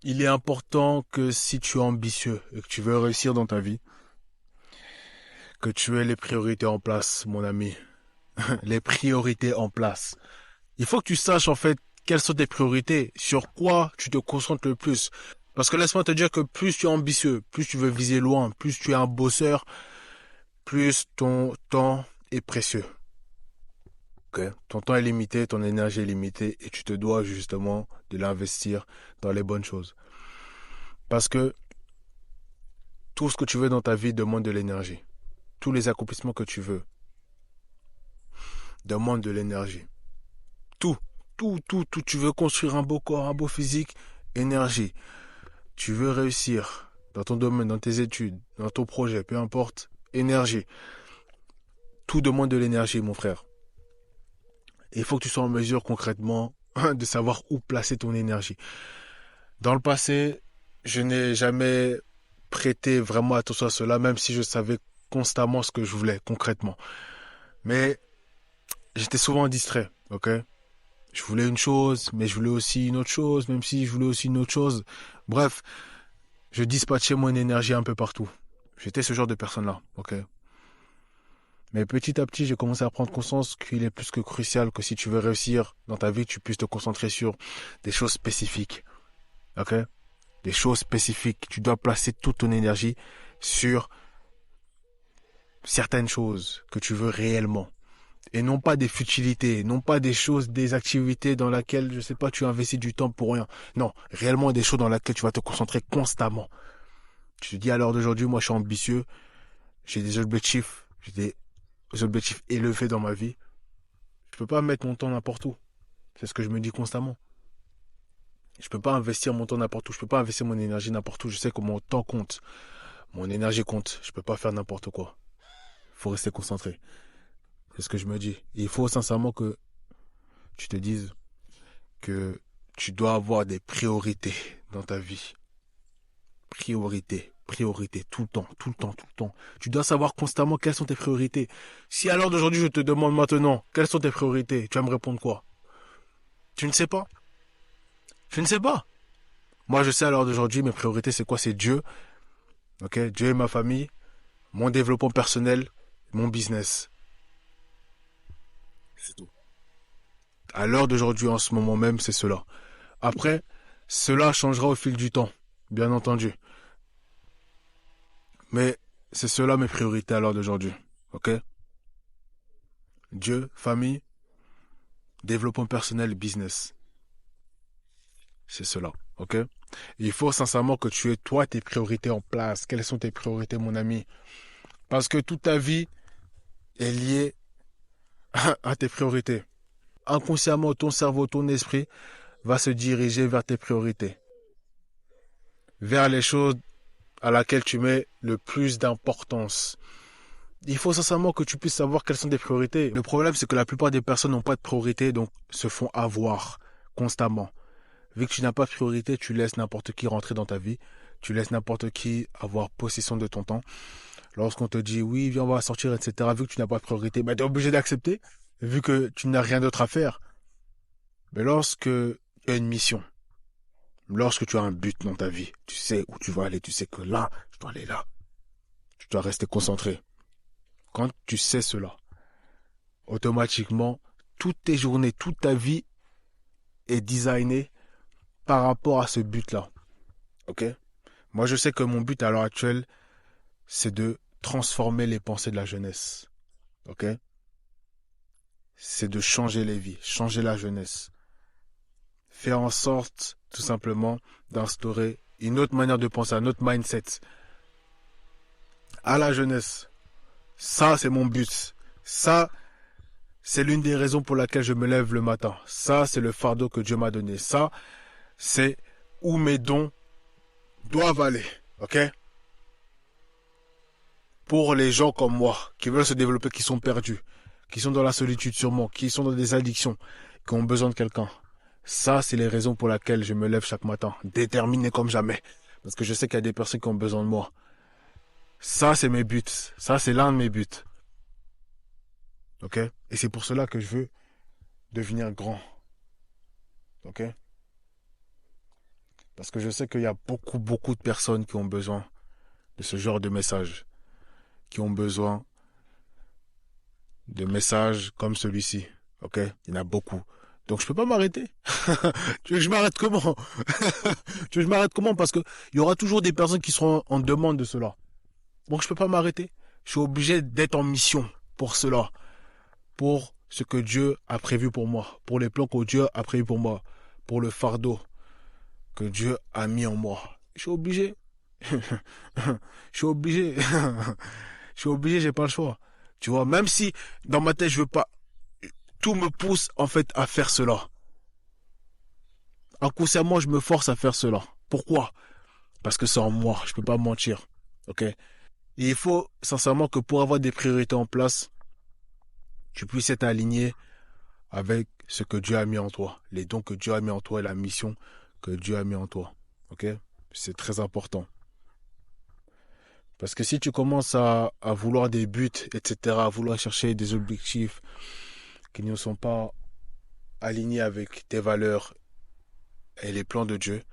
Il est important que si tu es ambitieux et que tu veux réussir dans ta vie, que tu aies les priorités en place, mon ami. Les priorités en place. Il faut que tu saches en fait quelles sont tes priorités, sur quoi tu te concentres le plus. Parce que laisse-moi te dire que plus tu es ambitieux, plus tu veux viser loin, plus tu es un bosseur, plus ton temps est précieux. Ok. Ton temps est limité, ton énergie est limitée et tu te dois justement de l'investir dans les bonnes choses. Parce que tout ce que tu veux dans ta vie demande de l'énergie. Tous les accomplissements que tu veux demandent de l'énergie. Tout, tout. Tu veux construire un beau corps, un beau physique, énergie. Tu veux réussir dans ton domaine, dans tes études, dans ton projet, peu importe, énergie. Tout demande de l'énergie, mon frère. Et il faut que tu sois en mesure concrètement de savoir où placer ton énergie. Dans le passé, je n'ai jamais prêté vraiment attention à cela, même si je savais constamment ce que je voulais concrètement. Mais j'étais souvent distrait, ok? Je voulais une chose, mais je voulais aussi une autre chose, même si je voulais aussi une autre chose. Bref, je dispatchais mon énergie un peu partout. J'étais ce genre de personne-là, ok? Mais petit à petit, j'ai commencé à prendre conscience qu'il est plus que crucial que si tu veux réussir dans ta vie, tu puisses te concentrer sur des choses spécifiques, ok? Des choses spécifiques. Tu dois placer toute ton énergie sur certaines choses que tu veux réellement. Et non pas des futilités, non pas des choses, des activités dans lesquelles, je sais pas, tu investis du temps pour rien. Non, réellement des choses dans lesquelles tu vas te concentrer constamment. Tu te dis à l'heure d'aujourd'hui, moi je suis ambitieux, j'ai des objectifs élevés dans ma vie. Je peux pas mettre mon temps n'importe où. C'est ce que je me dis constamment. Je peux pas investir mon temps n'importe où. Je peux pas investir mon énergie n'importe où. Je sais que mon temps compte. Mon énergie compte. Je peux pas faire n'importe quoi. Il faut rester concentré. C'est ce que je me dis. Et il faut sincèrement que tu te dises que tu dois avoir des priorités dans ta vie. Priorité, priorité, tout le temps, tout le temps, tout le temps. Tu dois savoir constamment quelles sont tes priorités. Si à l'heure d'aujourd'hui je te demande maintenant quelles sont tes priorités, tu vas me répondre quoi? Tu ne sais pas? Je ne sais pas. Moi je sais à l'heure d'aujourd'hui mes priorités c'est quoi? C'est Dieu, ok? Dieu et ma famille, mon développement personnel, mon business. C'est tout. À l'heure d'aujourd'hui en ce moment même c'est cela. Après, cela changera au fil du temps, bien entendu. Mais c'est cela mes priorités à l'heure d'aujourd'hui, ok? Dieu, famille, développement personnel, business. C'est cela, ok? Il faut sincèrement que tu aies toi tes priorités en place. Quelles sont tes priorités, mon ami? Parce que toute ta vie est liée à tes priorités. Inconsciemment, ton cerveau, ton esprit va se diriger vers tes priorités, vers les choses à laquelle tu mets le plus d'importance. Il faut sincèrement que tu puisses savoir quelles sont tes priorités. Le problème, c'est que la plupart des personnes n'ont pas de priorité, donc se font avoir constamment. Vu que tu n'as pas de priorité, tu laisses n'importe qui rentrer dans ta vie. Tu laisses n'importe qui avoir possession de ton temps. Lorsqu'on te dit oui, viens, on va sortir, etc., vu que tu n'as pas de priorité, tu es obligé d'accepter, vu que tu n'as rien d'autre à faire. Mais lorsque tu as une mission, lorsque tu as un but dans ta vie, tu sais où tu vas aller, tu sais que là, je dois aller là. Tu dois rester concentré. Quand tu sais cela, automatiquement, toutes tes journées, toute ta vie est designée par rapport à ce but-là. Ok? Moi, je sais que mon but à l'heure actuelle, c'est de transformer les pensées de la jeunesse. Ok? C'est de changer les vies, changer la jeunesse. Faire en sorte, tout simplement, d'instaurer une autre manière de penser, un autre mindset à la jeunesse. Ça, c'est mon but. Ça, c'est l'une des raisons pour laquelle je me lève le matin. Ça, c'est le fardeau que Dieu m'a donné. Ça, c'est où mes dons doivent aller. Ok? Pour les gens comme moi, qui veulent se développer, qui sont perdus, qui sont dans la solitude sûrement, qui sont dans des addictions, qui ont besoin de quelqu'un. Ça, c'est les raisons pour lesquelles je me lève chaque matin, déterminé comme jamais. Parce que je sais qu'il y a des personnes qui ont besoin de moi. Ça, c'est mes buts. Ça, c'est l'un de mes buts. Ok? Et c'est pour cela que je veux devenir grand. Ok? Parce que je sais qu'il y a beaucoup de personnes qui ont besoin de ce genre de message, qui ont besoin de messages comme celui-ci. Ok? Il y en a beaucoup. Donc je peux pas m'arrêter. Tu veux que je m'arrête comment? Tu veux que je m'arrête comment? Parce que il y aura toujours des personnes qui seront en demande de cela. Donc je peux pas m'arrêter. Je suis obligé d'être en mission pour cela. Pour ce que Dieu a prévu pour moi. Pour les plans que Dieu a prévus pour moi. Pour le fardeau que Dieu a mis en moi. Je suis obligé. Je suis obligé. Je suis obligé, j'ai pas le choix. Tu vois, même si dans ma tête je veux pas, tout me pousse en fait à faire cela. Inconsciemment, je me force à faire cela. Pourquoi? Parce que c'est en moi, je peux pas mentir. Ok? Et il faut sincèrement que pour avoir des priorités en place, tu puisses être aligné avec ce que Dieu a mis en toi, les dons que Dieu a mis en toi et la mission que Dieu a mis en toi. Ok? C'est très important. Parce que si tu commences à vouloir des buts, etc., à vouloir chercher des objectifs qui ne sont pas alignés avec tes valeurs et les plans de Dieu,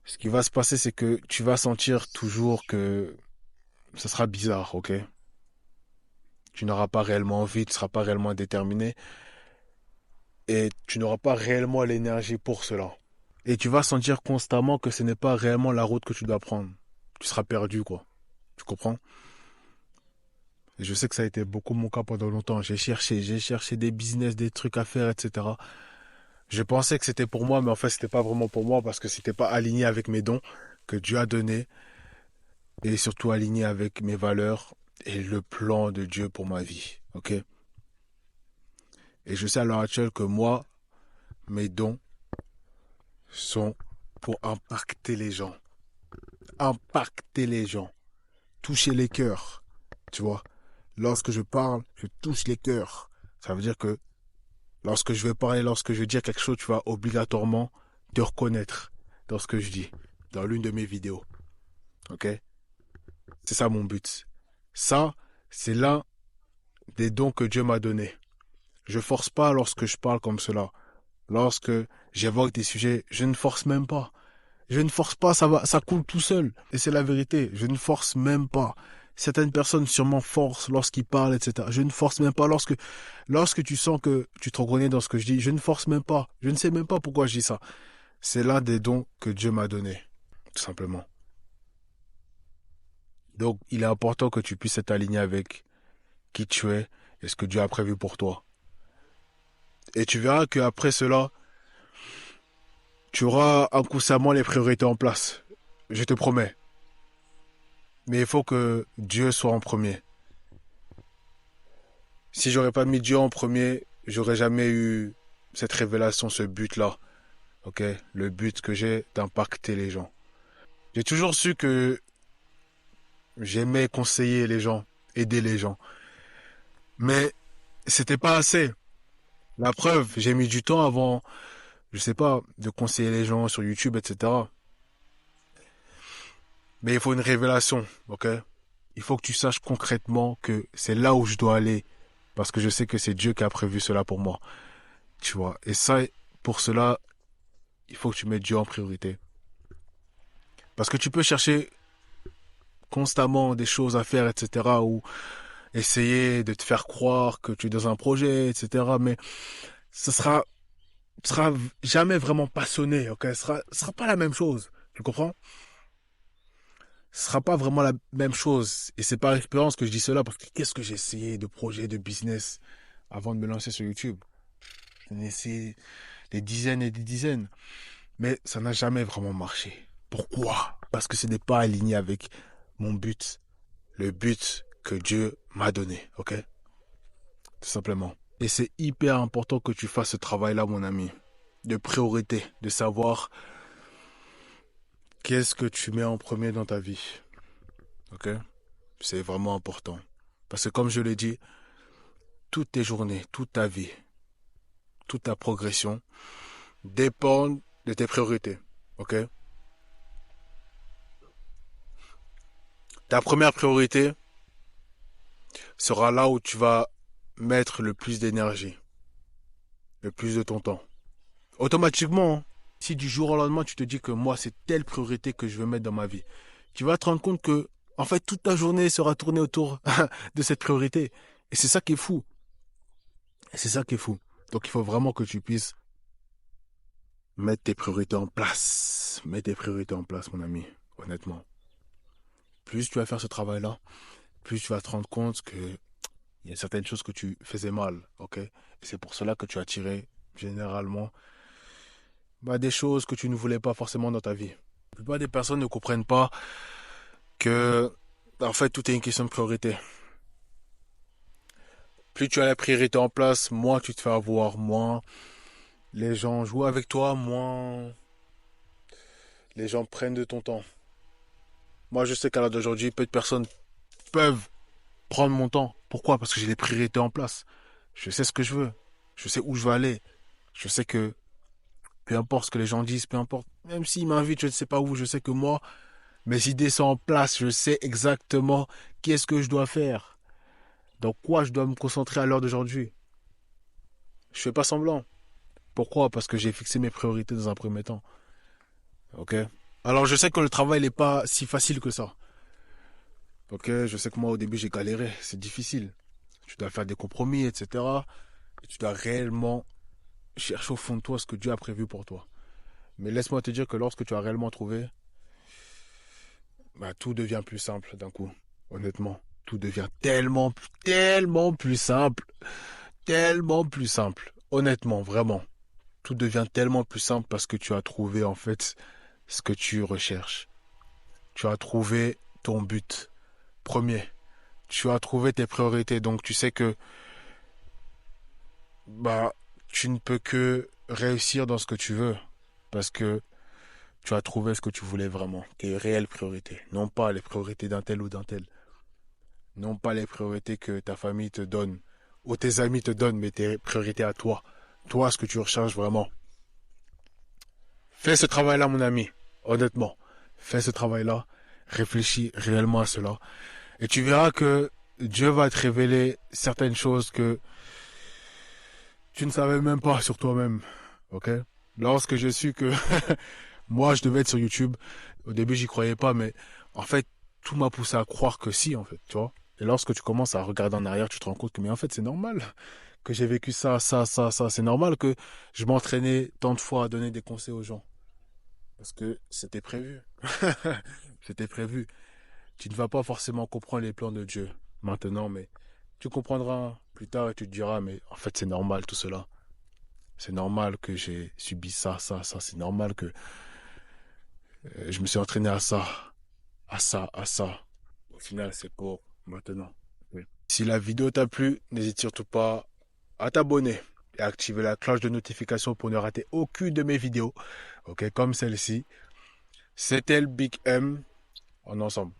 ce qui va se passer, c'est que tu vas sentir toujours que ça sera bizarre, ok? Tu n'auras pas réellement envie, tu ne seras pas réellement déterminé et tu n'auras pas réellement l'énergie pour cela. Et tu vas sentir constamment que ce n'est pas réellement la route que tu dois prendre. Tu seras perdu, quoi. Tu comprends? Et je sais que ça a été beaucoup mon cas pendant longtemps. J'ai cherché des business, des trucs à faire, etc. Je pensais que c'était pour moi, mais en fait, c'était pas vraiment pour moi parce que c'était pas aligné avec mes dons que Dieu a donnés et surtout aligné avec mes valeurs et le plan de Dieu pour ma vie. Ok? Et je sais à l'heure actuelle que moi, mes dons sont pour impacter les gens. Impacter les gens. Toucher les cœurs. Tu vois? Lorsque je parle, je touche les cœurs. Ça veut dire que lorsque je vais parler, lorsque je vais dire quelque chose, tu vas obligatoirement te reconnaître dans ce que je dis, dans l'une de mes vidéos. Ok? C'est ça mon but. Ça, c'est l'un des dons que Dieu m'a donné. Je force pas lorsque je parle comme cela. Lorsque j'évoque des sujets, je ne force même pas. Je ne force pas, ça coule tout seul. Et c'est la vérité. Je ne force même pas. Certaines personnes sûrement forcent lorsqu'ils parlent, etc. Je ne force même pas lorsque tu sens que tu te reconnais dans ce que je dis. Je ne force même pas. Je ne sais même pas pourquoi je dis ça. C'est l'un des dons que Dieu m'a donné. Tout simplement. Donc, il est important que tu puisses être aligné avec qui tu es et ce que Dieu a prévu pour toi. Et tu verras qu'après cela, tu auras inconsciemment les priorités en place. Je te promets. Mais il faut que Dieu soit en premier. Si j'aurais pas mis Dieu en premier, j'aurais jamais eu cette révélation, ce but-là. Ok? Le but que j'ai d'impacter les gens. J'ai toujours su que j'aimais conseiller les gens, aider les gens. Mais c'était pas assez. La preuve, j'ai mis du temps avant, je sais pas, de conseiller les gens sur YouTube, etc. Mais il faut une révélation, ok? Il faut que tu saches concrètement que c'est là où je dois aller. Parce que je sais que c'est Dieu qui a prévu cela pour moi. Tu vois? Et ça, pour cela, il faut que tu mettes Dieu en priorité. Parce que tu peux chercher constamment des choses à faire, etc. Ou essayer de te faire croire que tu es dans un projet, etc. Mais ce sera jamais vraiment passionné, ok? Ce sera pas la même chose. Tu comprends? Ce sera pas vraiment la même chose. Et c'est par expérience que je dis cela, parce que qu'est-ce que j'ai essayé de projets de business avant de me lancer sur YouTube? J'en ai essayé des dizaines et des dizaines. Mais ça n'a jamais vraiment marché. Pourquoi? Parce que ce n'est pas aligné avec mon but. Le but que Dieu m'a donné. Ok? Tout simplement. Et c'est hyper important que tu fasses ce travail-là, mon ami. De priorité. De savoir qu'est-ce que tu mets en premier dans ta vie. Ok? C'est vraiment important. Parce que comme je l'ai dit, toutes tes journées, toute ta vie, toute ta progression dépendent de tes priorités. Ok? Ta première priorité sera là où tu vas mettre le plus d'énergie, le plus de ton temps. Automatiquement, hein. Si du jour au lendemain, tu te dis que moi, c'est telle priorité que je veux mettre dans ma vie, tu vas te rendre compte que, en fait, toute ta journée sera tournée autour de cette priorité. Et c'est ça qui est fou. Et c'est ça qui est fou. Donc, il faut vraiment que tu puisses mettre tes priorités en place. Mets tes priorités en place, mon ami. Honnêtement. Plus tu vas faire ce travail-là, plus tu vas te rendre compte que il y a certaines choses que tu faisais mal, ok? Et c'est pour cela que tu as tiré, généralement, des choses que tu ne voulais pas forcément dans ta vie. La plupart des personnes ne comprennent pas que, en fait, tout est une question de priorité. Plus tu as la priorité en place, moins tu te fais avoir, moins les gens jouent avec toi, moins les gens prennent de ton temps. Moi, je sais qu'à l'heure d'aujourd'hui, peu de personnes peuvent prendre mon temps. Pourquoi? Parce que j'ai les priorités en place. Je sais ce que je veux. Je sais où je veux aller. Je sais que peu importe ce que les gens disent, peu importe, même s'ils m'invitent, je ne sais pas où, je sais que moi, mes idées sont en place. Je sais exactement qu'est-ce que je dois faire. Dans quoi je dois me concentrer à l'heure d'aujourd'hui. Je fais pas semblant. Pourquoi? Parce que j'ai fixé mes priorités dans un premier temps. Ok? Alors je sais que le travail n'est pas si facile que ça. Ok? Je sais que moi au début j'ai galéré. C'est difficile. Tu dois faire des compromis, etc. Et tu dois réellement chercher au fond de toi ce que Dieu a prévu pour toi. Mais laisse-moi te dire que lorsque tu as réellement trouvé, tout devient plus simple d'un coup. Honnêtement, tout devient tellement plus simple. Tellement plus simple. Honnêtement, vraiment. Tout devient tellement plus simple parce que tu as trouvé en fait ce que tu recherches. Tu as trouvé ton but premier. Tu as trouvé tes priorités. Donc tu sais que tu ne peux que réussir dans ce que tu veux. Parce que tu as trouvé ce que tu voulais vraiment. Tes réelles priorités. Non pas les priorités d'un tel ou d'un tel. Non pas les priorités que ta famille te donne. Ou tes amis te donnent, mais tes priorités à toi. Toi, ce que tu recherches vraiment. Fais ce travail-là, mon ami. Honnêtement. Fais ce travail-là. Réfléchis réellement à cela. Et tu verras que Dieu va te révéler certaines choses que tu ne savais même pas sur toi-même. Ok? Lorsque je suis que moi, je devais être sur YouTube, au début, j'y croyais pas, mais en fait, tout m'a poussé à croire que si, en fait, tu vois. Et lorsque tu commences à regarder en arrière, tu te rends compte que, mais en fait, c'est normal que j'ai vécu ça, ça, ça, ça. C'est normal que je m'entraînais tant de fois à donner des conseils aux gens. Parce que c'était prévu. C'était prévu. Tu ne vas pas forcément comprendre les plans de Dieu maintenant, mais tu comprendras plus tard et tu te diras, mais en fait, c'est normal tout cela. C'est normal que j'ai subi ça, ça, ça. C'est normal que je me suis entraîné à ça, à ça, à ça. Au final, c'est pour maintenant. Oui. Si la vidéo t'a plu, n'hésite surtout pas à t'abonner et à activer la cloche de notification pour ne rater aucune de mes vidéos. Ok, comme celle-ci. C'était le Big M en ensemble.